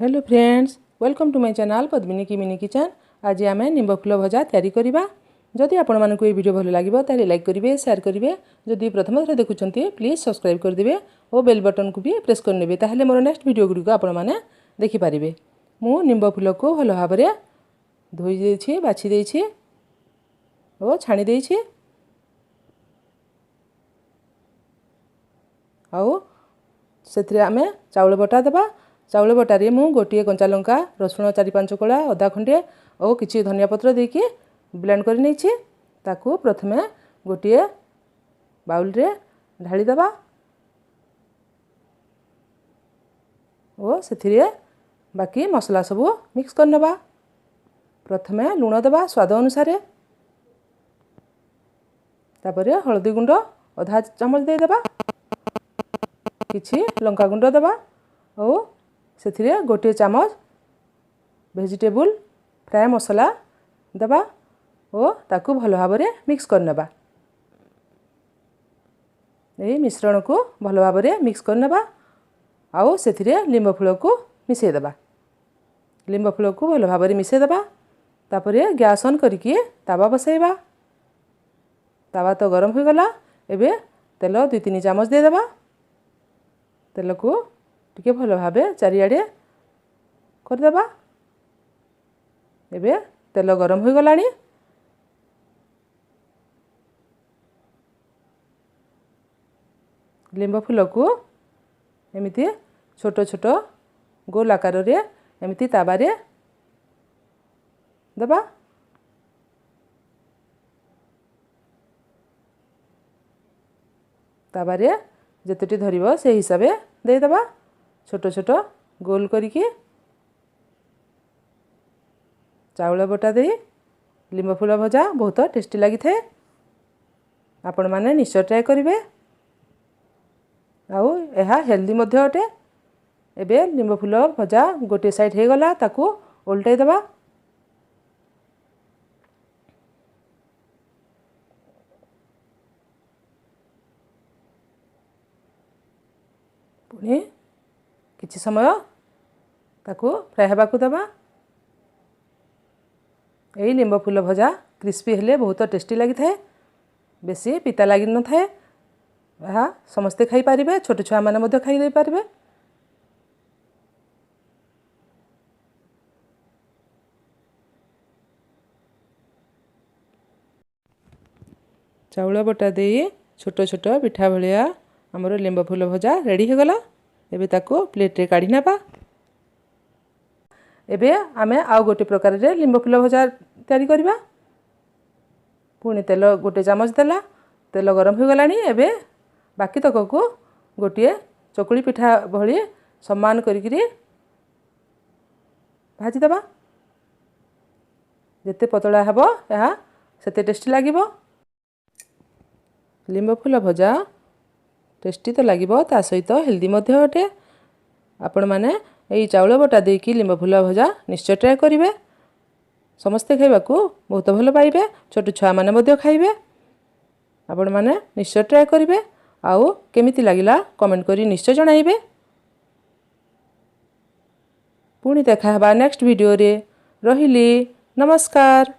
Hello friends, welcome to my channel Padmini की mini kitchen. आज आम निंब फूल भजा तैयारी करवा। जदि आपण मानक ये वीडियो भल लगे ताले लाइक करेंगे, शेयर करेंगे। जदि प्रथम थर देखुंत प्लीज सब्सक्राइब करदे और बेल बटन को भी प्रेस करने ताहले मोर नेक्स्ट वीडियो गुड़िक आपण मैंने देखिपारे। मु निंब फूल को भल भाव धोई देछि, बाछि देछि और छाणी देछि। आउ से आम चाउल बटा देबा। चाउल बटारे मु गोटे कंचा लंका, रसुण 4-5 कोला, अदा खंडे और किसी धनिया पत्र देकी ब्लेंड कर नहीं। ताकू प्रथमे गोटे बाउल रे ढाली देबा और से बाकी मसला सब मिक्स कर नेबा। प्रथमे लूण देबा स्वाद अनुसार, तापरे हळदी गुंड आधा चामच दे देबा, किछि लंका गुंड देबा और से गोटे चामच वेजिटेबल फ्राए मसला देबा और ताकू भल भाव मिक्स कर नेबा। यही मिश्रण को भल भाव मिक्स कर नेबा। आउ से लिंब फूल को मिसई देबा। लिंब फूल को भल भाव मिसई देबा। तापरे गैस ऑन करके तावा बसाइबा। तावा तो गरम हो गला। एबे तेल 2-3 चामच दे देबा। तेल को टिके भल भाव चारिआडे करदेबा। एबे तेल गरम हो गलानी। लिंब फूल को एमिति छोट छोट गोल आकार रे एमिति ताबारे देबा। ताबारे जेतटी धरिबो से हिसाबे दे देबा। छोट छोट गोल करिके चाउल बटा दे लिंब फूल भजा बहुत टेस्टी लगी थाए। आपण माने निश्चय ट्राए करिवे। आउ एहा हेल्दी मध्ये अटे। एबे लिंब फूल भजा गोटे साइड हे गला, ताकू उल्टाई देबा। पुणी किछि समय ताकू फ्राए हेबाकू देबा। यही लिंब फूल भजा क्रिस्पी हेले बहुत टेस्टी लगी थाए। बेसी पिता लगी न थाए। यह समस्ते खाई पारिबे, छोट छुआ माने मध्य खाई दे पारिबे। चाउल बटा दे छोट छोट पिठा भलिया हमर लिंब फूल भजा रेडी हो गला। एबे ताकू प्लेट रे काढी नेबा। एबे आमे आउ गोटे प्रकार रे लिंब फूल भजा तैयारी करबा। पुणी तेल गोटे चामच देला। तेल गरम हो गलानी। एबे बाकी तक को गोटे चकुली पिठा भली समान करिकरी भाजी देबा। जेते पतला हबो यह सेते टेस्टी लागिबो। लिंब फूल भजा टेस्टी तो लागिबो, ता सहित हेल्दी मध्ये अटे। आपण माने एई चाउल बटा देकी लिंब फूल भजा निश्चय ट्राए करिवे। समस्ते खाइबाकू बहुत भल पाइबे, छोट छुआ माने मध्ये खाइबे। आपण माने निश्चय ट्राए करिवे। आउ केमिति लागिला कमेंट करी निश्चय जणाइबे। पुणी देखा हबा नेक्स्ट वीडियो रे। रहिली, नमस्कार।